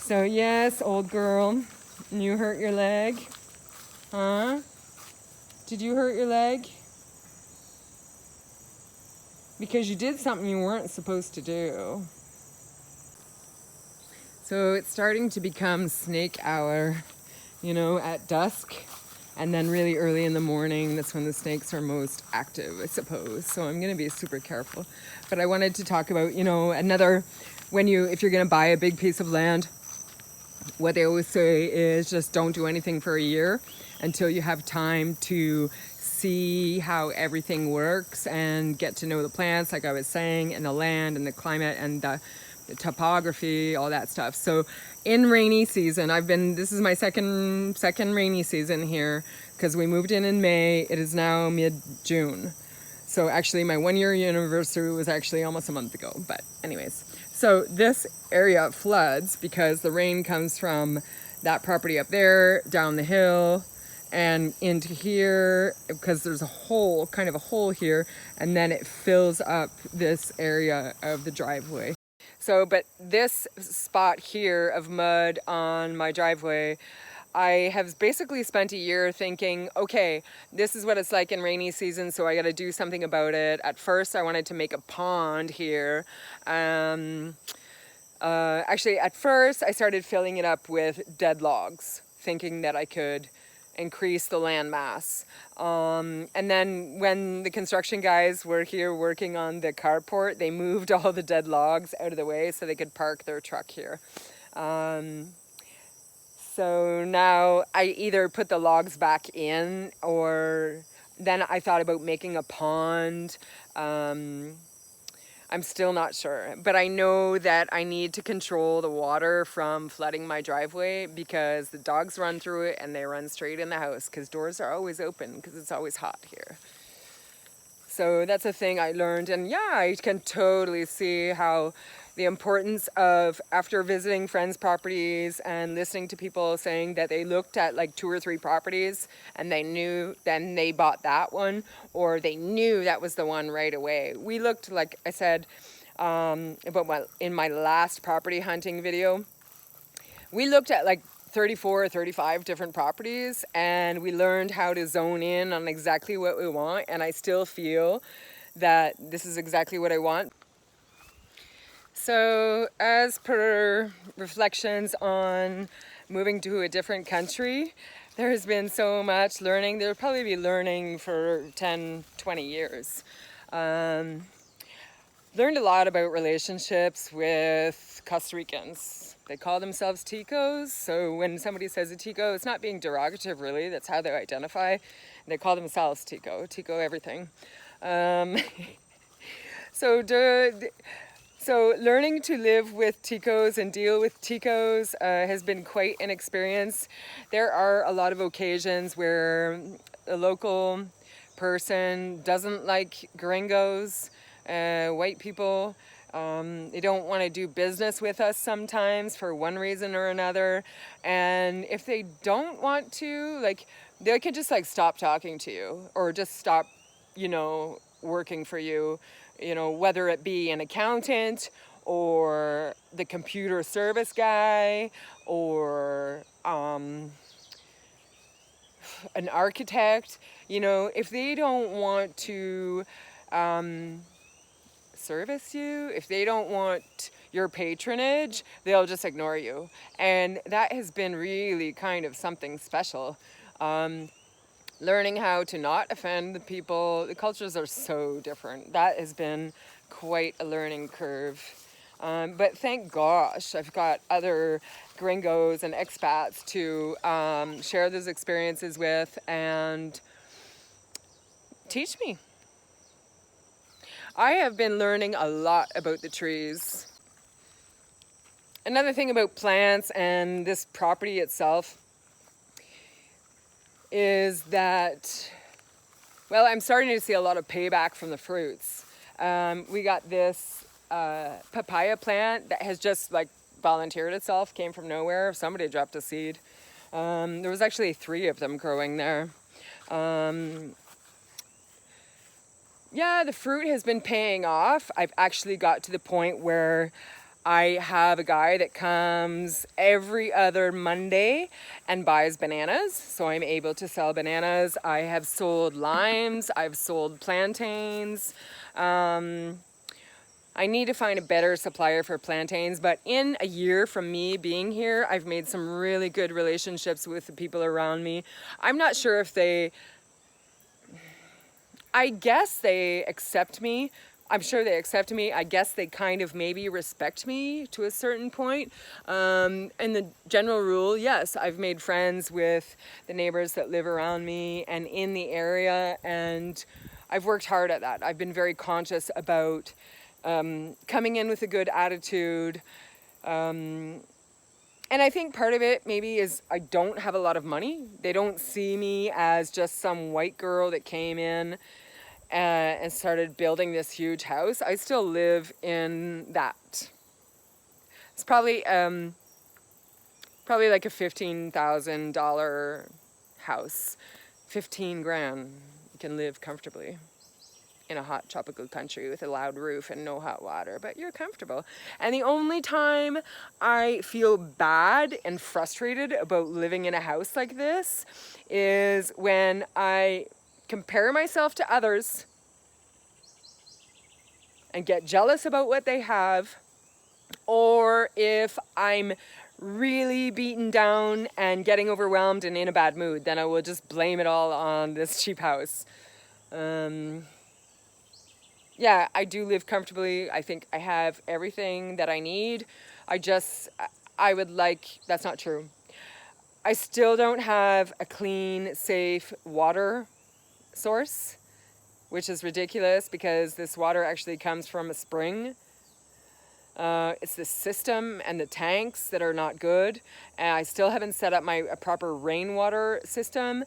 So yes, old girl, you hurt your leg? Huh? Did you hurt your leg? Because you did something you weren't supposed to do. So it's starting to become snake hour, at dusk. And then really early in the morning, that's when the snakes are most active, I suppose. So I'm going to be super careful. But I wanted to talk about, if you're going to buy a big piece of land, what they always say is just don't do anything for a year until you have time to see how everything works and get to know the plants, like I was saying, and the land and the climate and the topography, all that stuff. So in rainy season, this is my second rainy season here because we moved in May. It is now mid-June. So actually my 1-year anniversary was actually almost a month ago. But anyways, so this area floods because the rain comes from that property up there, down the hill, and into here because there's a hole here, and then it fills up this area of the driveway. So, but this spot here of mud on my driveway, I have basically spent a year thinking, okay, this is what it's like in rainy season, so I got to do something about it. At first, I wanted to make a pond here. Actually, at first, I started filling it up with dead logs, thinking that I could increase the land mass. And then when the construction guys were here working on the carport, they moved all the dead logs out of the way so they could park their truck here. So now I either put the logs back in, or then I thought about making a pond. I'm still not sure, but I know that I need to control the water from flooding my driveway because the dogs run through it and they run straight in the house because doors are always open because it's always hot here. So that's a thing I learned, and yeah, I can totally see how the importance of, after visiting friends' properties and listening to people saying that they looked at like 2 or 3 properties and they knew, then they bought that one, or they knew that was the one right away. We looked, like I said, in my last property hunting video, we looked at like 34 or 35 different properties, and we learned how to zone in on exactly what we want, and I still feel that this is exactly what I want. So as per reflections on moving to a different country, there has been so much learning. There'll probably be learning for 10, 20 years. Learned a lot about relationships with Costa Ricans. They call themselves Ticos, so when somebody says a Tico, it's not being derogative really, that's how they identify. They call themselves Tico everything. So learning to live with Ticos and deal with Ticos has been quite an experience. There are a lot of occasions where a local person doesn't like gringos, white people. They don't want to do business with us sometimes for one reason or another. And if they don't want to, like, they can just like stop talking to you or just stop, working for you, whether it be an accountant or the computer service guy or an architect. If they don't want to service you, if they don't want your patronage, they'll just ignore you. And that has been really kind of something special. Learning how to not offend the people. The cultures are so different. That has been quite a learning curve. But thank gosh, I've got other gringos and expats to share those experiences with and teach me. I have been learning a lot about the trees. Another thing about plants and this property itself is that, well, I'm starting to see a lot of payback from the fruits. We got this papaya plant that has just like volunteered itself, came from nowhere. Somebody dropped a seed. There was actually 3 of them growing there. Yeah, the fruit has been paying off. I've actually got to the point where I have a guy that comes every other Monday and buys bananas, so I'm able to sell bananas. I have sold limes, I've sold plantains. I need to find a better supplier for plantains, but in a year from me being here, I've made some really good relationships with the people around me. I'm not sure if I guess they accept me. I'm sure they accept me. I guess they kind of maybe respect me to a certain point. And the general rule, yes, I've made friends with the neighbors that live around me and in the area, and I've worked hard at that. I've been very conscious about coming in with a good attitude. And I think part of it maybe is I don't have a lot of money. They don't see me as just some white girl that came in and started building this huge house. I still live in that. It's probably like a $15,000 house. 15 grand. You can live comfortably in a hot tropical country with a loud roof and no hot water, but you're comfortable. And the only time I feel bad and frustrated about living in a house like this is when I compare myself to others and get jealous about what they have, or if I'm really beaten down and getting overwhelmed and in a bad mood, then I will just blame it all on this cheap house. Yeah, I do live comfortably. I think I have everything that I need. That's not true. I still don't have a clean, safe water source, which is ridiculous because this water actually comes from a spring. It's the system and the tanks that are not good. And I still haven't set up a proper rainwater system,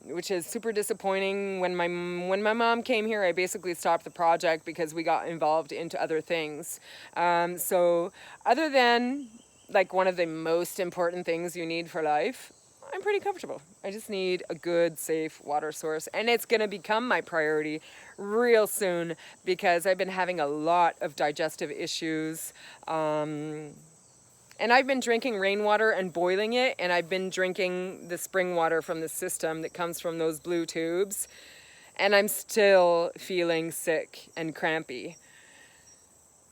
which is super disappointing. When my mom came here, I basically stopped the project because we got involved into other things. So other than like one of the most important things you need for life, I'm pretty comfortable. I just need a good, safe water source, and it's going to become my priority real soon because I've been having a lot of digestive issues. And I've been drinking rainwater and boiling it, and I've been drinking the spring water from the system that comes from those blue tubes, and I'm still feeling sick and crampy.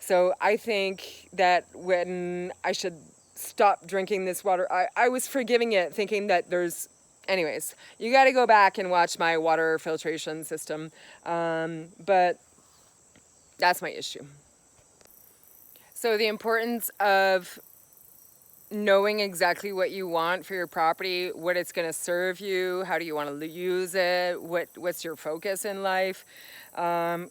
So I think that when I should stop drinking this water, I was forgiving it, thinking that anyways, you got to go back and watch my water filtration system, but that's my issue. So the importance of knowing exactly what you want for your property, what it's going to serve you, how do you want to use it, what's your focus in life,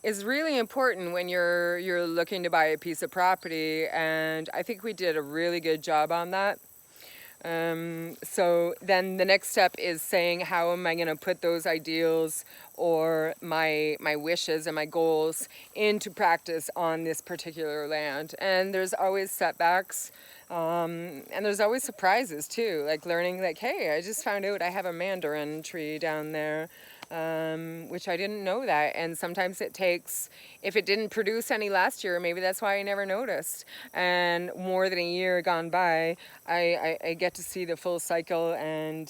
is really important when you're looking to buy a piece of property, and I think we did a really good job on that. So then the next step is saying, how am I going to put those ideals or my wishes and my goals into practice on this particular land? And there's always setbacks. And there's always surprises too, like learning like, hey, I just found out I have a mandarin tree down there, which I didn't know that. And sometimes it takes, if it didn't produce any last year, maybe that's why I never noticed. And more than a year gone by, I get to see the full cycle, and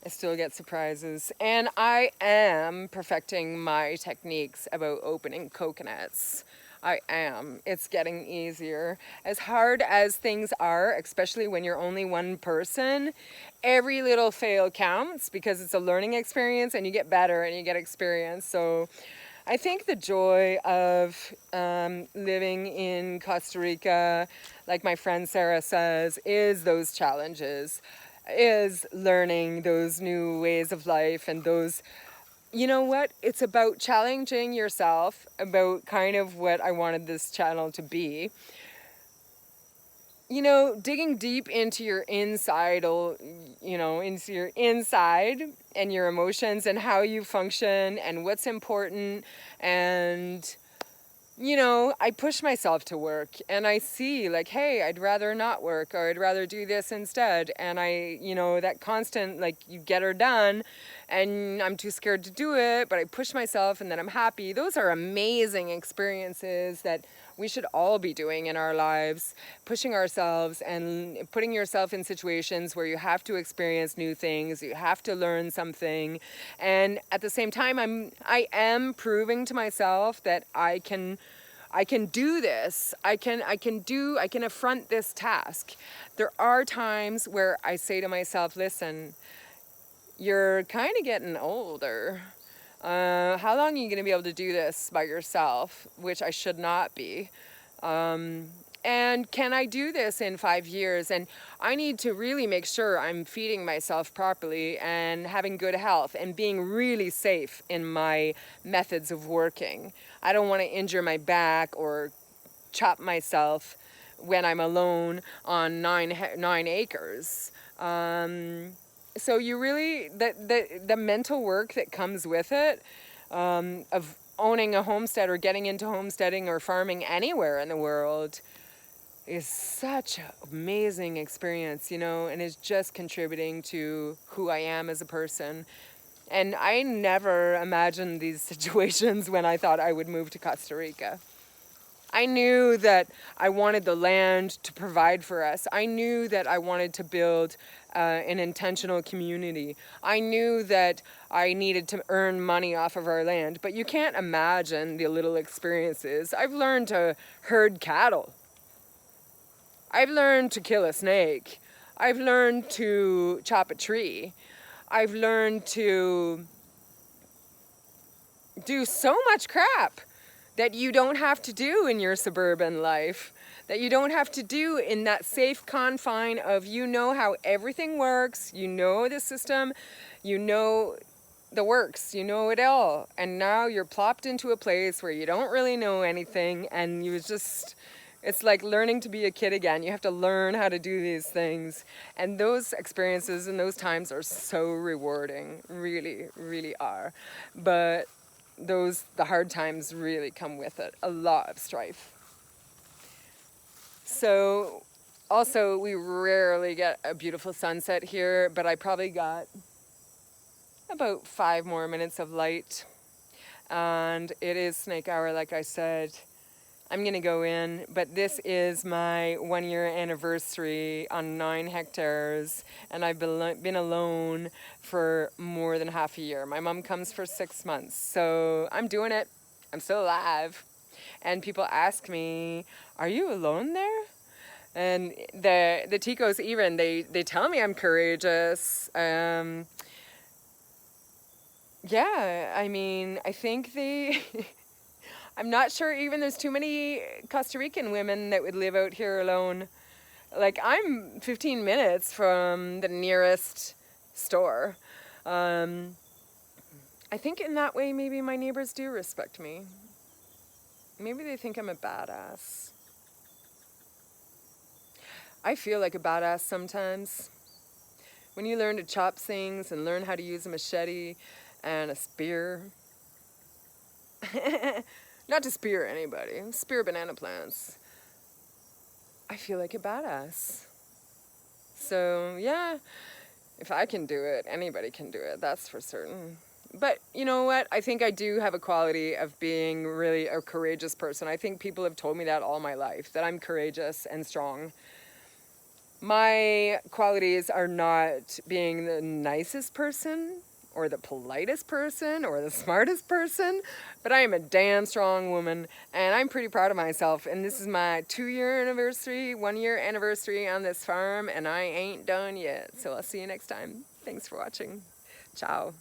I still get surprises. And I am perfecting my techniques about opening coconuts. I am. It's getting easier. As hard as things are, especially when you're only one person, every little fail counts because it's a learning experience, and you get better and you get experience. So I think the joy of living in Costa Rica, like my friend Sarah says, is those challenges, is learning those new ways of life and those. You know what? It's about challenging yourself, about kind of what I wanted this channel to be. You know, digging deep into your inside and your emotions and how you function and what's important. And, you know, I push myself to work, and I see like, hey, I'd rather not work, or I'd rather do this instead. And that constant, like, you get her done, and I'm too scared to do it, but I push myself, and then I'm happy. Those are amazing experiences that we should all be doing in our lives, pushing ourselves and putting yourself in situations where you have to experience new things, you have to learn something. And at the same time, I am proving to myself that I can do this. I can affront this task. There are times where I say to myself, listen, you're kind of getting older. How long are you going to be able to do this by yourself? Which I should not be. And can I do this in 5 years? And I need to really make sure I'm feeding myself properly and having good health and being really safe in my methods of working. I don't want to injure my back or chop myself when I'm alone on 9 acres. So you really, the mental work that comes with it, of owning a homestead or getting into homesteading or farming anywhere in the world, is such an amazing experience, you know, and is just contributing to who I am as a person. And I never imagined these situations when I thought I would move to Costa Rica. I knew that I wanted the land to provide for us. I knew that I wanted to build an intentional community. I knew that I needed to earn money off of our land. But you can't imagine the little experiences. I've learned to herd cattle. I've learned to kill a snake. I've learned to chop a tree. I've learned to do so much crap that you don't have to do in your suburban life, that you don't have to do in that safe confine of, you know how everything works, you know the system, you know the works, you know it all. And now you're plopped into a place where you don't really know anything, and you just, it's like learning to be a kid again. You have to learn how to do these things. And those experiences and those times are so rewarding, really, really are. But the hard times really come with it, a lot of strife. So also, we rarely get a beautiful sunset here, but I probably got about 5 more minutes of light, and it is snake hour, like I said. I'm gonna go in, but this is my 1-year anniversary on 9 hectares, and I've been alone for more than half a year. My mom comes for 6 months, so I'm doing it. I'm still alive. And people ask me, are you alone there? And the Ticos even, they tell me I'm courageous. Yeah, I mean, I think they... I'm not sure even there's too many Costa Rican women that would live out here alone. Like, I'm 15 minutes from the nearest store. I think in that way, maybe my neighbors do respect me. Maybe they think I'm a badass. I feel like a badass sometimes. When you learn to chop things and learn how to use a machete and a spear. Not to spear anybody, spear banana plants. I feel like a badass. So yeah, if I can do it, anybody can do it, that's for certain. But you know what? I think I do have a quality of being really a courageous person. I think people have told me that all my life, that I'm courageous and strong. My qualities are not being the nicest person, or the politest person, or the smartest person, but I am a damn strong woman, and I'm pretty proud of myself. And this is my 2-year anniversary, 1-year anniversary on this farm, and I ain't done yet. So I'll see you next time. Thanks for watching. Ciao.